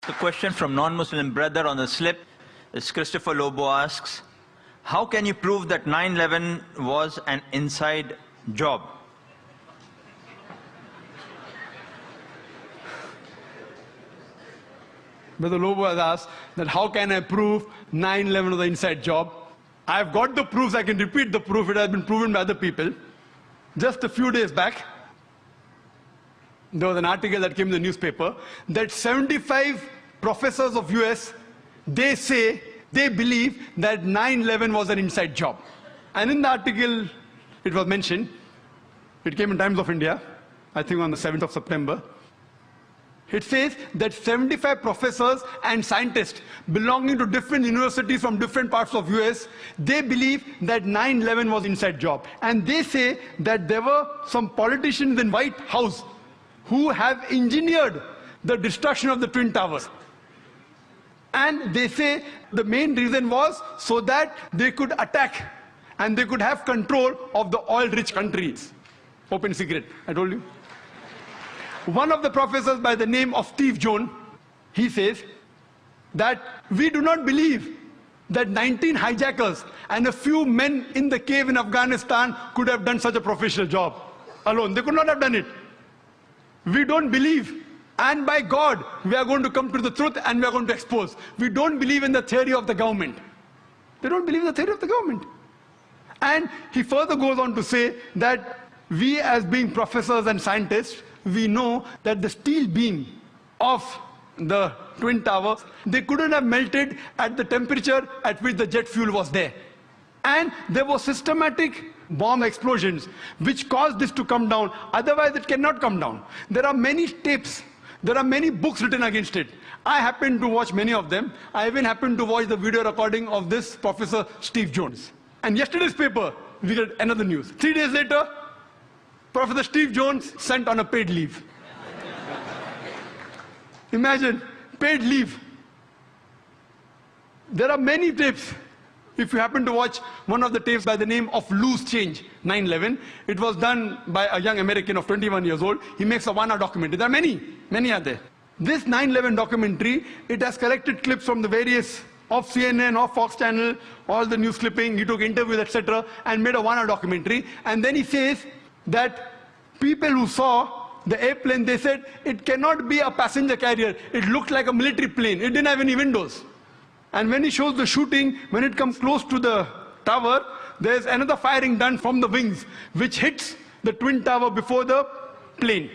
The question from non-Muslim brother on the slip is Christopher Lobo asks, how can you prove that 9/11 was an inside job? Brother Lobo has asked that how can I prove 9/11 was an inside job? I've got the proofs, I can repeat the proof, it has been proven by other people. Just a few days back, there was an article that came in the newspaper that 75 professors of US, they say, they believe that 9/11 was an inside job. And in the article, it was mentioned, it came in Times of India, I think on the 7th of September. It says that 75 professors and scientists belonging to different universities from different parts of US, they believe that 9/11 was inside job. And they say that there were some politicians in White House who have engineered the destruction of the Twin Towers. And they say the main reason was so that they could attack and they could have control of the oil-rich countries. Open secret, I told you. One of the professors by the name of Steve Jones, he says that we do not believe that 19 hijackers and a few men in the cave in Afghanistan could have done such a professional job alone. They could not have done it. We don't believe. And by God, we are going to come to the truth and we are going to expose. We don't believe in the theory of the government. They don't believe in the theory of the government. And he further goes on to say that we as being professors and scientists, we know that the steel beam of the Twin Towers, they couldn't have melted at the temperature at which the jet fuel was there. And there were systematic bomb explosions which caused this to come down. Otherwise, it cannot come down. There are many tapes. There are many books written against it. I happened to watch many of them. I even happened to watch the video recording of this Professor Steve Jones. And yesterday's paper, we got another news. 3 days later, Professor Steve Jones sent on a paid leave. Imagine, paid leave. There are many tapes. If you happen to watch one of the tapes by the name of Loose Change, 9/11, it was done by a young American of 21 years old. He makes a 1 hour documentary. There are many are there. This 9/11 documentary, it has collected clips from the various, of CNN, of Fox Channel, all the news clipping, he took interviews, etc., and made a 1 hour documentary. And then he says that people who saw the airplane, they said it cannot be a passenger carrier. It looked like a military plane. It didn't have any windows. And when he shows the shooting, when it comes close to the tower, there's another firing done from the wings, which hits the Twin Tower before the plane.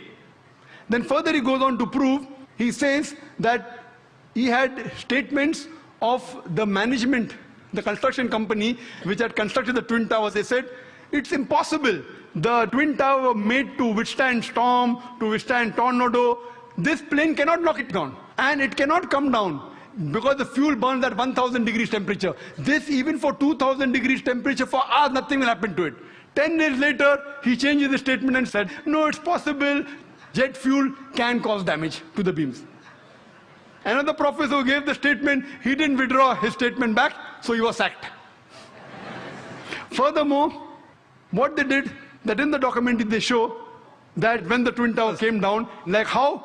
Then further he goes on to prove, he says that he had statements of the management, the construction company, which had constructed the Twin Towers. They said, it's impossible. The Twin Tower were made to withstand storm, to withstand tornado. This plane cannot knock it down. And it cannot come down, because the fuel burns at 1000 degrees temperature. This, even for 2000 degrees temperature, for hours, nothing will happen to it. 10 days later, he changes the statement and said, no, it's possible. Jet fuel can cause damage to the beams. Another professor who gave the statement, he didn't withdraw his statement back, so he was sacked. Furthermore, what they did, that in the documentary they show that when the Twin Towers came down, like how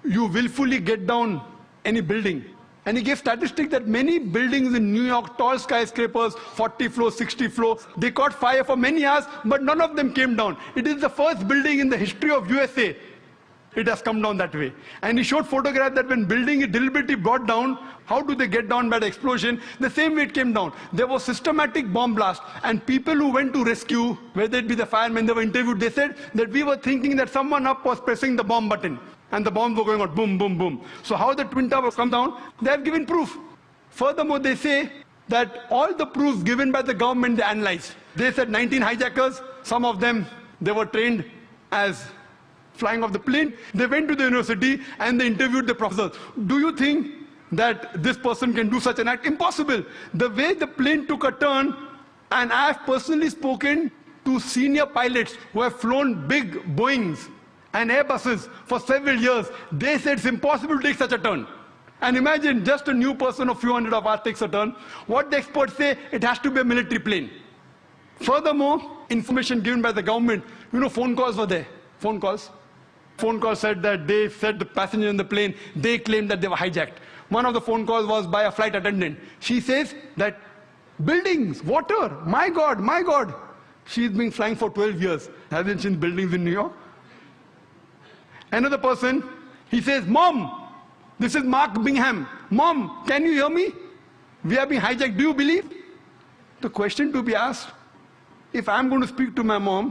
you willfully get down any building. And he gave statistics that many buildings in New York, tall skyscrapers, 40 floors, 60 floors, they caught fire for many hours, but none of them came down. It is the first building in the history of USA. It has come down that way. And he showed photographs that when building is deliberately brought down, how do they get down by the explosion? The same way it came down. There was systematic bomb blast. And people who went to rescue, whether it be the firemen, they were interviewed, they said that we were thinking that someone up was pressing the bomb button. And the bombs were going out, boom, boom, boom. So how the Twin Towers come down, they have given proof. Furthermore, they say that all the proofs given by the government, they analyzed. They said 19 hijackers, some of them, they were trained as flying off the plane. They went to the university and they interviewed the professors. Do you think that this person can do such an act? Impossible. The way the plane took a turn, and I have personally spoken to senior pilots who have flown big Boeings and Airbuses for several years. They said it's impossible to take such a turn. And imagine just a new person, a few hundred of us takes a turn. What the experts say, it has to be a military plane. Furthermore, information given by the government, phone calls were there. Phone calls. phone call said that they said the passenger in the plane, they claimed that they were hijacked. One of the phone calls was by a flight attendant. She says that buildings, water, my God, my God. She's been flying for 12 years. Hasn't seen buildings in New York? Another person, he says, Mom, this is Mark Bingham. Mom, can you hear me? We are being hijacked. Do you believe? The question to be asked, if I'm going to speak to my mom,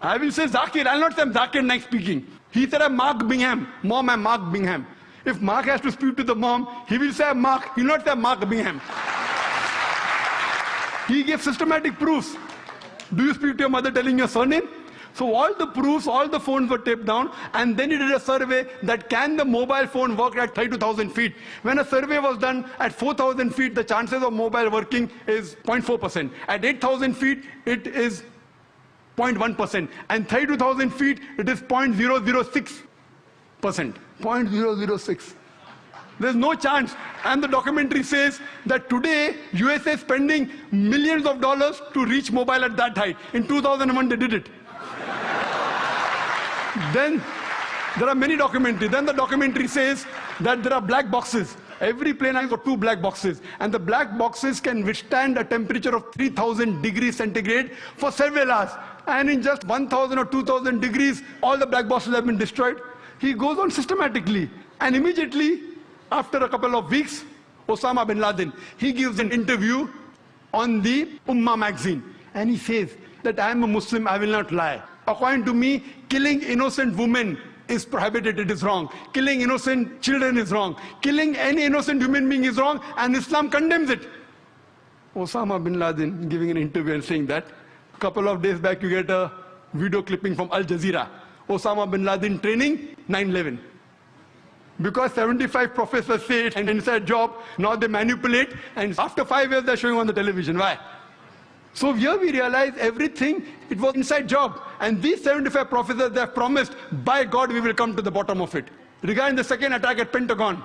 I will say Zakir. I'll not say I'm Zakir Naik speaking. He said I'm Mark Bingham. Mom, I'm Mark Bingham. If Mark has to speak to the mom, he will say I'm Mark. He will not say I'm Mark Bingham. He gave systematic proofs. Do you speak to your mother telling your surname? So all the proofs, all the phones were taped down, and then he did a survey that can the mobile phone work at 32,000 feet. When a survey was done at 4,000 feet, the chances of mobile working is 0.4%. At 8,000 feet, it is 0.1%. And 32,000 feet, it is 0.006%. 0.006. There's no chance. And the documentary says that today, USA is spending millions of dollars to reach mobile at that height. In 2001, they did it. Then there are many documentaries. Then the documentary says that there are black boxes. Every plane has got 2 black boxes. And the black boxes can withstand a temperature of 3,000 degrees centigrade for several hours. And in just 1,000 or 2,000 degrees, all the black boxes have been destroyed. He goes on systematically. And immediately, after a couple of weeks, Osama bin Laden, he gives an interview on the Ummah magazine. And he says that I am a Muslim, I will not lie. According to me, killing innocent women is prohibited, it is wrong. Killing innocent children is wrong. Killing any innocent human being is wrong, and Islam condemns it. Osama bin Laden giving an interview and saying that. A couple of days back, you get a video clipping from Al Jazeera. Osama bin Laden training 9/11. Because 75 professors say it's an inside job, now they manipulate, and after 5 years they're showing on the television. Why? So here we realize everything, it was inside job. And these 75 professors, they have promised, by God, we will come to the bottom of it. Regarding the second attack at Pentagon.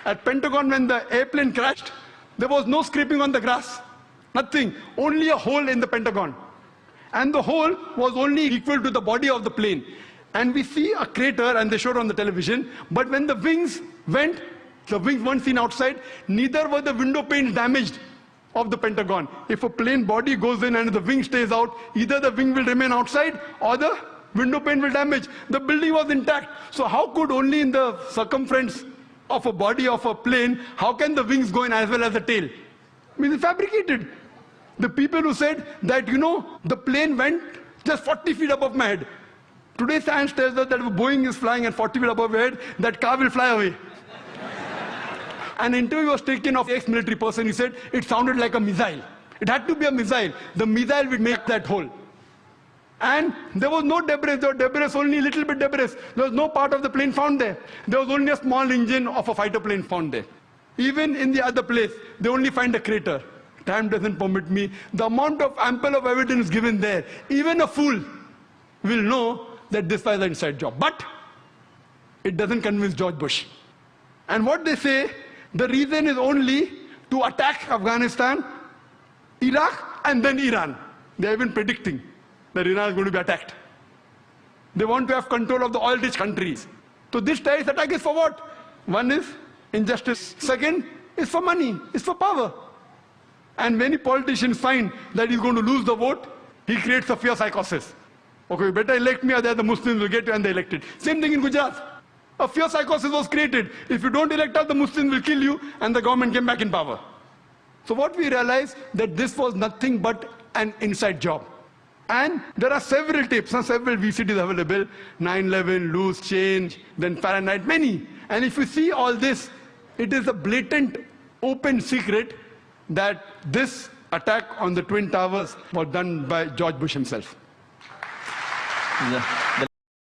At Pentagon, when the airplane crashed, there was no scraping on the grass. Nothing. Only a hole in the Pentagon. And the hole was only equal to the body of the plane. And we see a crater, and they showed on the television. But when the wings went, the wings weren't seen outside, neither were the window panes damaged of the Pentagon. If a plane body goes in and the wing stays out, either the wing will remain outside or the window pane will damage. The building was intact. So how could only in the circumference of a body of a plane, how can the wings go in as well as the tail? I mean, it's fabricated. The people who said that, the plane went just 40 feet above my head. Today science tells us that if a Boeing is flying at 40 feet above your head, that car will fly away. An interview was taken of an ex-military person. He said it sounded like a missile. It had to be a missile. The missile would make that hole. And there was no debris. There was debris, only a little bit debris. There was no part of the plane found there. There was only a small engine of a fighter plane found there. Even in the other place, they only find a crater. Time doesn't permit me. The amount of ample of evidence given there, even a fool will know that this was an inside job. But it doesn't convince George Bush. And what they say, the reason is only to attack Afghanistan, Iraq, and then Iran. They have been predicting that Iran is going to be attacked. They want to have control of the oil-rich countries. So this terrorist attack is for what? One is injustice. Second is for money, is for power. And many politicians find that he's going to lose the vote, he creates a fear psychosis. Okay, you better elect me or the Muslims will get you, and they elected. Same thing in Gujarat. A fear psychosis was created. If you don't elect us, the Muslims will kill you, and the government came back in power. So what we realized, that this was nothing but an inside job. And there are several tapes, several VCDs available, 9/11, loose change, then Fahrenheit, many. And if you see all this, it is a blatant, open secret that this attack on the Twin Towers was done by George Bush himself.